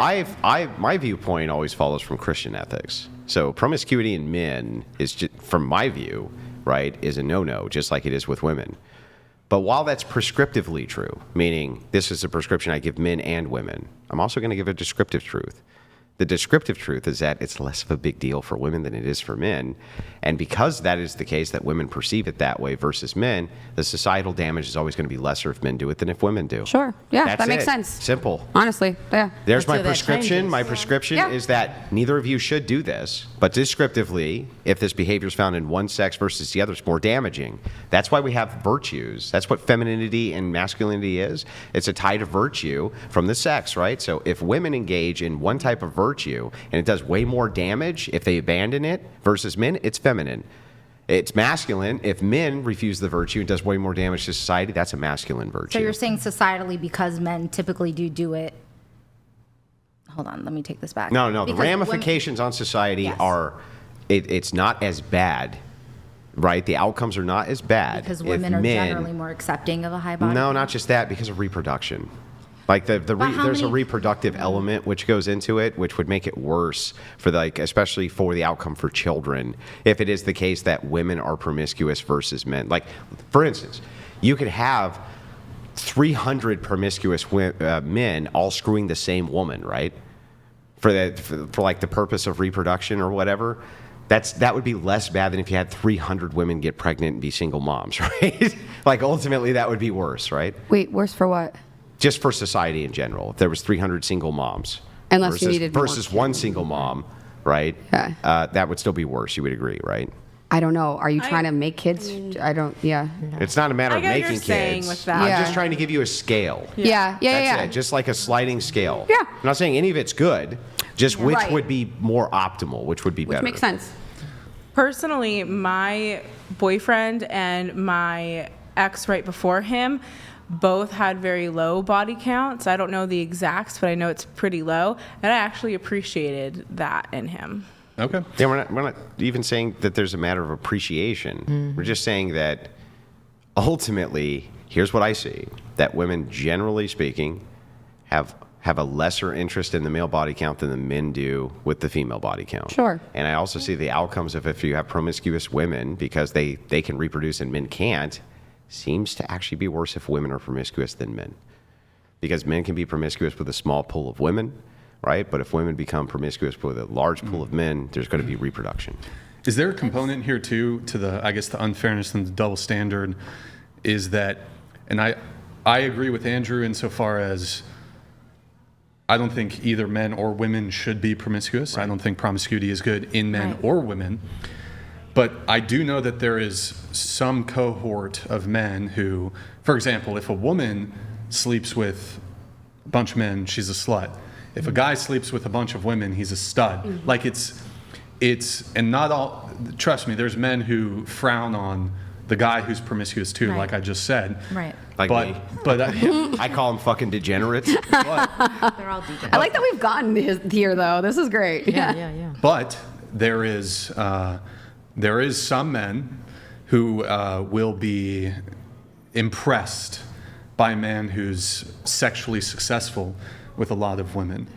my viewpoint always follows from Christian ethics. So promiscuity in men is, just, from my view, right, is a no-no, just like it is with women. But while that's prescriptively true, meaning this is a prescription I give men and women, I'm also going to give a descriptive truth. The descriptive truth is that it's less of a big deal for women than it is for men. And because that is the case, that women perceive it that way versus men, the societal damage is always going to be lesser if men do it than if women do. Sure. Yeah, That's that makes it. sense. Simple. Honestly, yeah. There's my Until that prescription. changes. My prescription Yeah. is that neither of you should do this. But descriptively, if this behavior is found in one sex versus the other, it's more damaging. That's why we have virtues. That's what femininity and masculinity is. It's a tie to virtue from the sex, right? So if women engage in one type of virtue and it does way more damage if they abandon it versus men, it's feminine. It's masculine. If men refuse the virtue and does way more damage to society, that's a masculine virtue. So you're saying societally, because men typically do it. Hold on, let me take this back. No. The Because ramifications on society Yes. are, it's not as bad, right? The outcomes are not as bad. because if women are men- generally more accepting of a high body. No, not just that, because of reproduction. Like how there's a many- reproductive element which goes into it, which would make it worse for especially for the outcome for children, if it is the case that women are promiscuous versus men. Like, for instance, you could have 300 promiscuous men all screwing the same woman, right? For like the purpose of reproduction or whatever. That would be less bad than if you had 300 women get pregnant and be single moms, right? Like ultimately that would be worse, right? Wait, worse for what? Just for society in general. If there was 300 single moms Unless you needed more versus one single mom, right? Yeah. That would still be worse. You would agree, right? I don't know. Are you trying to make kids? I don't. Yeah. It's not a matter I of get what making you're saying kids. with that. I'm Yeah. just trying to give you a scale. Yeah. That's it. Just like a sliding scale. Yeah. I'm not saying any of it's good. Just which Right. would be more optimal, which would be Which better. makes sense. Personally, my boyfriend and my ex right before him both had very low body counts. I don't know the exacts, but I know it's pretty low. And I actually appreciated that in him. Okay. Yeah, we're not even saying that there's a matter of appreciation. Mm-hmm. We're just saying that ultimately, here's what I see, that women, generally speaking, have a lesser interest in the male body count than the men do with the female body count. Sure. And I also see the outcomes of if you have promiscuous women, because they can reproduce and men can't, seems to actually be worse if women are promiscuous than men. Because men can be promiscuous with a small pool of women, right? But if women become promiscuous with a large pool of men, there's going to be reproduction. Is there a component here too to the, I guess, the unfairness and the double standard is that, and I agree with Andrew insofar as I don't think either men or women should be promiscuous. I don't think promiscuity is good in men Right. or women. But I do know that there is some cohort of men who, for example, if a woman sleeps with a bunch of men, she's a slut. If a guy sleeps with a bunch of women, he's a stud. Like it's, and not all, trust me, there's men who frown on the guy who's promiscuous too, Right. like I just said. Right. Like but, me. but I call them fucking degenerates. They're all deacons. I like that we've gotten here though. This is great. Yeah. But there is some men who will be impressed by a man who's sexually successful with a lot of women.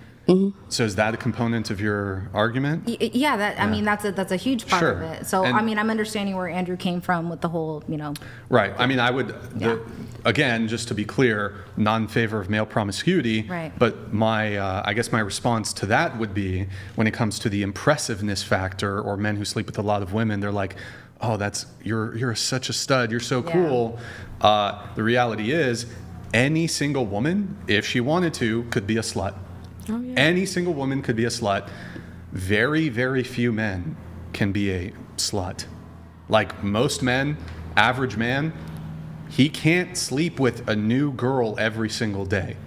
So is that a component of your argument? Yeah, I mean that's a huge part Sure. of it. So And- I mean I'm understanding where Andrew came from with the whole, Right. I mean, I would, Yeah. again, just to be clear, not in favor of male promiscuity. Right. But I guess my response to that would be when it comes to the impressiveness factor or men who sleep with a lot of women, they're like, oh, you're such a stud. You're so Yeah. cool. The reality is any single woman, if she wanted to, could be a slut. Oh, yeah. Any single woman could be a slut. Very, very few men can be a slut. Like most men, average man, he can't sleep with a new girl every single day.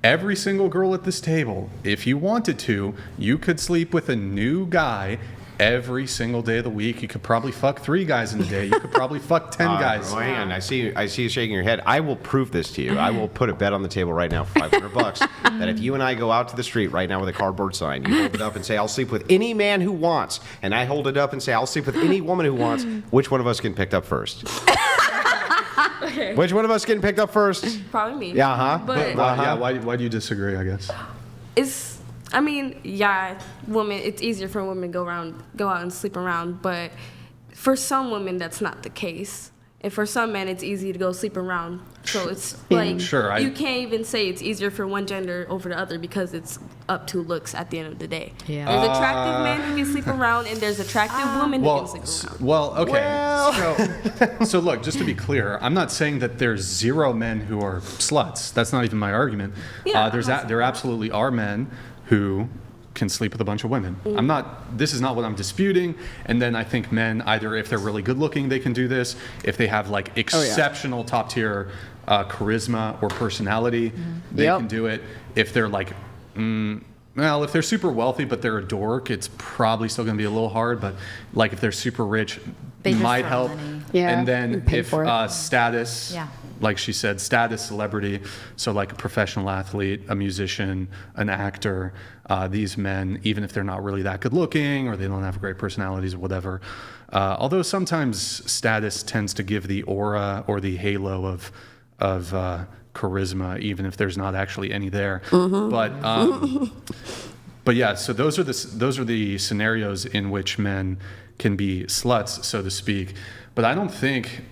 Every single girl at this table, if you wanted to, you could sleep with a new guy every single day of the week. You could probably fuck 3 guys in a day. You could probably fuck 10 guys. Oh, hang on. I see you shaking your head. I will prove this to you. I will put a bet on the table right now for $500 that if you and I go out to the street right now with a cardboard sign, you hold it up and say, I'll sleep with any man who wants, and I hold it up and say, I'll sleep with any woman who wants, which one of us getting picked up first? Okay. Which one of us getting picked up first? Probably me. Yeah, huh? But Yeah, why do you disagree, I guess? it's I mean, yeah, women. It's easier for women to go out and sleep around, but for some women, that's not the case. And for some men, it's easy to go sleep around. So it's like Sure, you can't even say it's easier for one gender over the other because it's up to looks at the end of the day. Yeah. There's attractive men who can sleep around, and there's attractive women who can sleep around. Okay. So look, just to be clear, I'm not saying that there's zero men who are sluts. That's not even my argument. Yeah, There absolutely are men who can sleep with a bunch of women. This is not what I'm disputing. And then I think men, either if they're really good looking, they can do this. If they have like exceptional top tier charisma or personality, they can do it. If they're like, well, if they're super wealthy, but they're a dork, it's probably still going to be a little hard. But like if they're super rich, They just might throw help. money. Yeah, And then and pay if for it. status, Yeah. like she said, status, celebrity, so like a professional athlete, a musician, an actor, these men, even if they're not really that good looking or they don't have great personalities or whatever, although sometimes status tends to give the aura or the halo of charisma, even if there's not actually any there. But yeah, so those are the scenarios in which men can be sluts, so to speak. But I don't think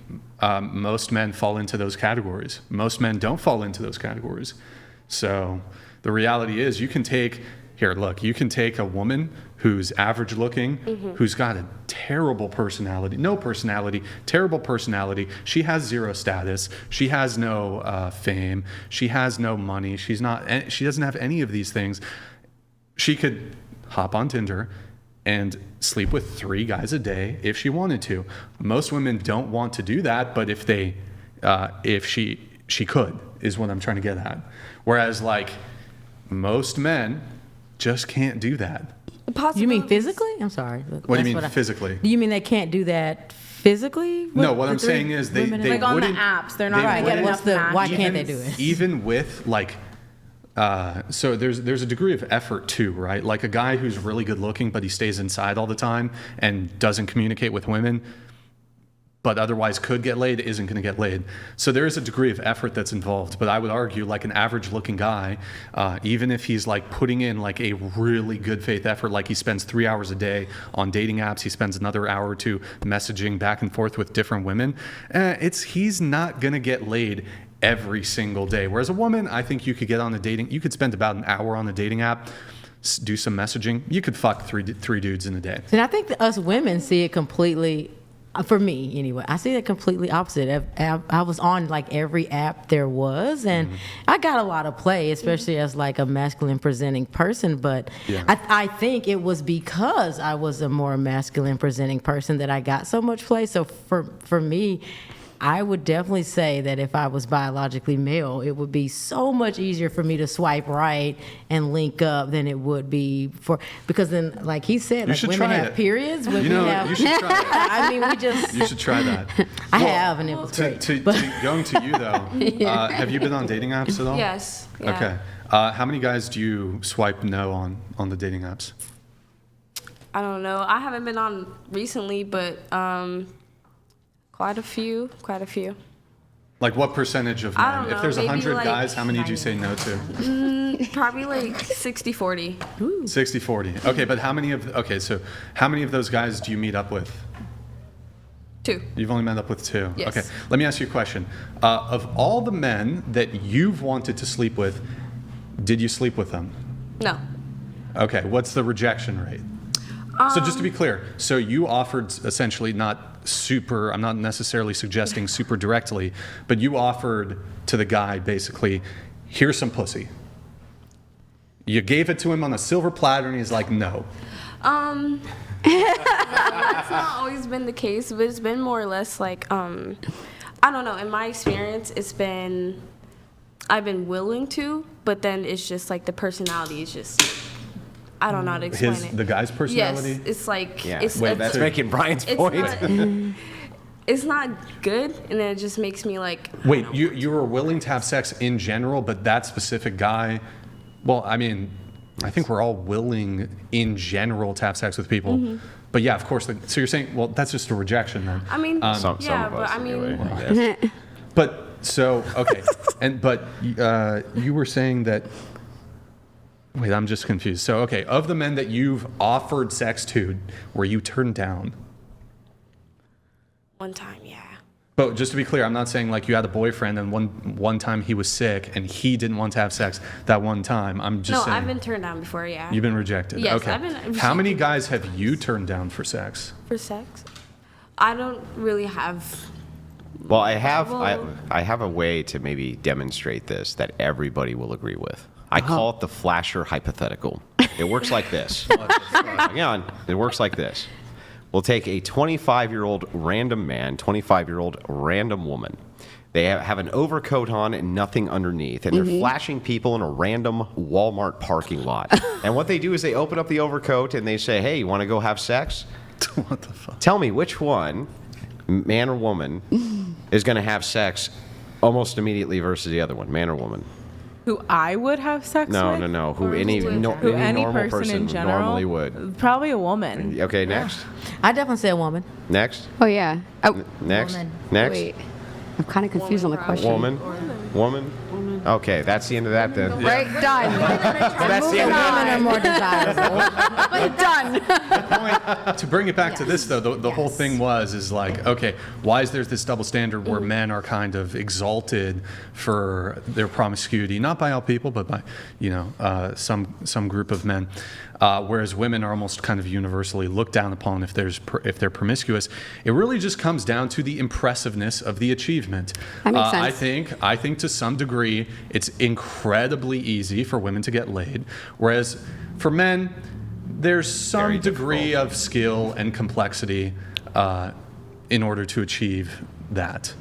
most men fall into those categories. Most men don't fall into those categories. So the reality is you can take a woman who's average looking, who's got a terrible personality, terrible personality. She has zero status. She has no fame. She has no money. She doesn't have any of these things. She could hop on Tinder and sleep with 3 guys a day if she wanted to. Most women don't want to do that, but if she could, is what I'm trying to get at. Whereas like most men just can't do that. You mean physically? I'm sorry. What do you mean physically? Do you mean they can't do that physically? No, what I'm saying is they Like on the wouldn't. apps, they're not they going to get wouldn't- enough why matches. can't they do it? Even with like, so there's a degree of effort too, right? Like a guy who's really good looking, but he stays inside all the time and doesn't communicate with women, but otherwise could get laid, isn't going to get laid. So there is a degree of effort that's involved. But I would argue like an average looking guy, even if he's like putting in like a really good faith effort, like he spends 3 hours a day on dating apps, he spends another hour or two messaging back and forth with different women, he's not going to get laid every single day. Whereas a woman, I think you could spend about an hour on a dating app, do some messaging. You could fuck three dudes in a day. And I think that us women see it completely, for me anyway, I see it completely opposite. I was on like every app there was, and I got a lot of play, especially as like a masculine presenting person. But Yeah. I think it was because I was a more masculine presenting person that I got so much play. So for me, I would definitely say that if I was biologically male, it would be so much easier for me to swipe right and link up than it would be because then, like he said, like should women try have it. periods. Women You should try it. I mean, we just. You should try that. I have, and it was great. Going to you though, have you been on dating apps at all? Yes. Yeah. Okay. How many guys do you swipe no on the dating apps? I don't know. I haven't been on recently, but quite a few. Like what percentage of I men? don't If there's know, maybe 100 like guys, how many do you say no to? Probably like 60-40. 60-40. Okay, but how many of those guys do you meet up with? 2. You've only met up with 2. Yes. Okay. Let me ask you a question. Of all the men that you've wanted to sleep with, did you sleep with them? No. Okay. What's the rejection rate? So just to be clear, so you offered essentially I'm not necessarily suggesting super directly, but you offered to the guy basically, here's some pussy. You gave it to him on a silver platter and he's like, no. That's not always been the case, but it's been more or less like, I don't know. In my experience, I've been willing to, but then it's just like the personality is just, I don't know how to explain it. The guy's personality? Yes, it's like, Yeah. it's, Wait, that's making Brian's it's point. not, it's not good, and then it just makes me like. Wait, you were willing to have sex in general, but that specific guy, well, I mean, I think we're all willing in general to have sex with people. But yeah, of course. So you're saying, well, that's just a rejection then. I mean, Some yeah, of but us I mean, anyway, I guess. But so, okay. But you were saying that Wait, I'm just confused. So, okay, of the men that you've offered sex to, were you turned down? One time, yeah. But just to be clear, I'm not saying like you had a boyfriend and one time he was sick and he didn't want to have sex that one time. I'm just No, saying. I've been turned down before, yeah. You've been rejected. Yes, okay. I've been How many rejected. guys have you turned down for sex? For sex? I don't really have. Well, I have Well- I have a way to maybe demonstrate this that everybody will agree with. I call it the flasher hypothetical. It works like this. Hang on. It works like this. We'll take a 25-year-old random man, 25-year-old random woman. They have an overcoat on and nothing underneath, and they're flashing people in a random Walmart parking lot. And what they do is they open up the overcoat and they say, "Hey, you want to go have sex?" What the fuck? Tell me which one, man or woman, is going to have sex almost immediately versus the other one, man or woman? Who I would have sex No, with? no, no. Who Or any who would no, have- Who any any normal person in general normally would. Probably a woman. Okay, next, I definitely say a woman. next, Oh yeah. Oh, next, Woman. next. wait. I'm kind of confused on the question. Woman. Okay, that's the end of that then. Right, done. That's the end of Women are that. more desirable. Done. To bring it back to this, though, the whole thing is like, okay, why is there this double standard where men are kind of exalted for their promiscuity? Not by all people, but by, some group of men. Whereas women are almost kind of universally looked down upon if they're promiscuous. It really just comes down to the impressiveness of the achievement. That makes sense. I think to some degree it's incredibly easy for women to get laid, whereas for men there's some Very degree difficult. of skill and complexity in order to achieve that.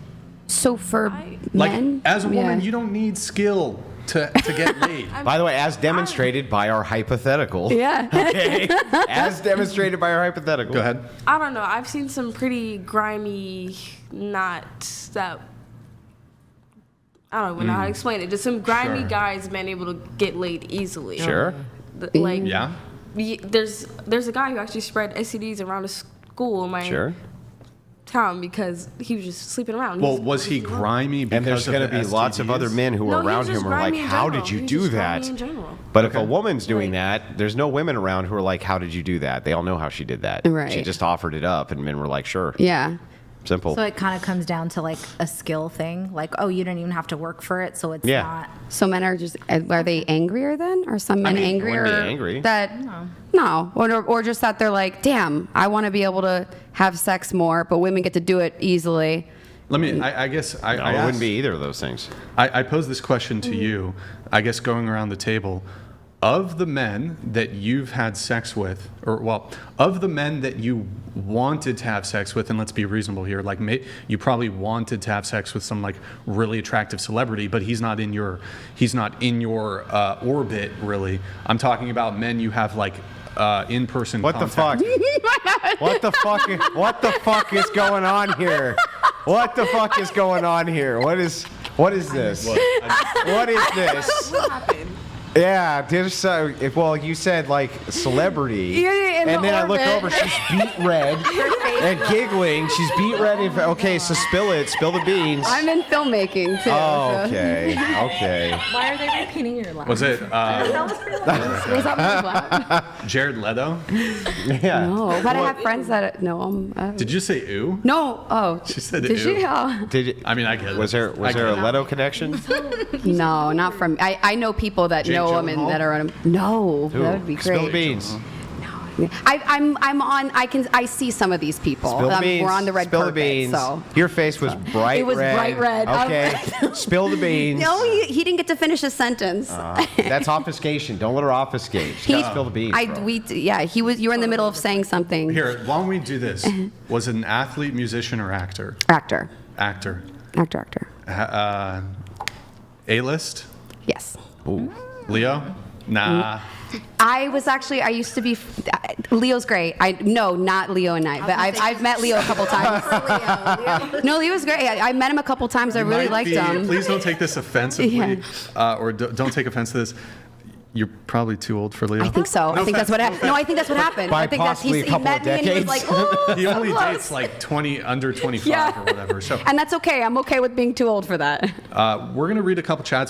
So for Like men, as a woman, yeah. you don't need skill to get laid. By the way, as demonstrated by our hypothetical. Yeah. Okay. As demonstrated by our hypothetical. Go ahead. I don't know. I've seen some pretty grimy, not that. I don't even know how to explain it. Just some grimy Sure. guys been able to get laid easily. Sure. Like, Yeah. there's a guy who actually spread STDs around a school in my Sure. town because he was just sleeping around. Well, was he grimy because And there's of going to the be lots of STDs? other men who No, are he was around just him who are like, grimy in how general. did you He was do just that? grimy in general. But if a woman's doing that, there's no women around who are like, how did you do that? They all know how she did that. Right. She just offered it up, and men were like, sure. Yeah. Simple. So it kind of comes down to like a skill thing. Like, oh, you didn't even have to work for it, so it's Yeah. not. So men are just are they angrier then? Are some men mean, angrier? wouldn't be angry. That no, or just that they're like, damn, I want to be able to have sex more, but women get to do it easily. Let me. I guess I. no, I it asked- wouldn't be either of those things. I pose this question to you, I guess going around the table. Of the men that you've had sex with, of the men that you wanted to have sex with, and let's be reasonable here, like you probably wanted to have sex with some like really attractive celebrity, but he's not in your orbit really. I'm talking about men you have like in-person What the contact. fuck? What the fuck? What the fuck is going on here? What the fuck is going on here? What is this? What is this? What happened? Yeah, there's well, you said like celebrity, Yeah, in and the then I look orbit. over, she's beet red and giggling. She's beet red. And, okay, so spill the beans. I'm in filmmaking too. Oh, so- okay. Why are they repeating your line? Was it Was that my laugh? Jared Leto? Yeah. No, but I have friends that know him. Did you say ooh? No. Oh. She said Did she? ew. Oh. Did you, I mean, I get it. was there I get a it. Leto connection? No, not from. I know people that Jake know women Gyllenhaal? that are on him. No, Ooh, that would be great. Spill the beans. I'm on. I see some of these people. Spill the beans. We're on the red Spill carpet. the beans. So. Your face was bright It was red. bright red. Okay. Spill the beans. No, he didn't get to finish his sentence. That's obfuscation. Don't let her obfuscate. She gotta spill the beans. bro. He was. You were in the middle of saying something. Here, why don't we do this? Was it an athlete, musician, or actor? Actor. Actor. A-list? Yes. Leo? Nah. I used to be. Leo's great. Not Leo and I, but I've met Leo a couple times. No, Leo's great. I met him a couple times. I really liked him. Please don't take this offensively, Yeah. or don't take offense to this. You're probably too old for Leo. I think so. I think that's what happened. No, I think that's what happened. By I think that's possibly a he couple met of me and he was decades. like, oh, He so only close. dates like under 25 Yeah. or whatever. So And that's okay. I'm okay with being too old for that. we're gonna read a couple chats.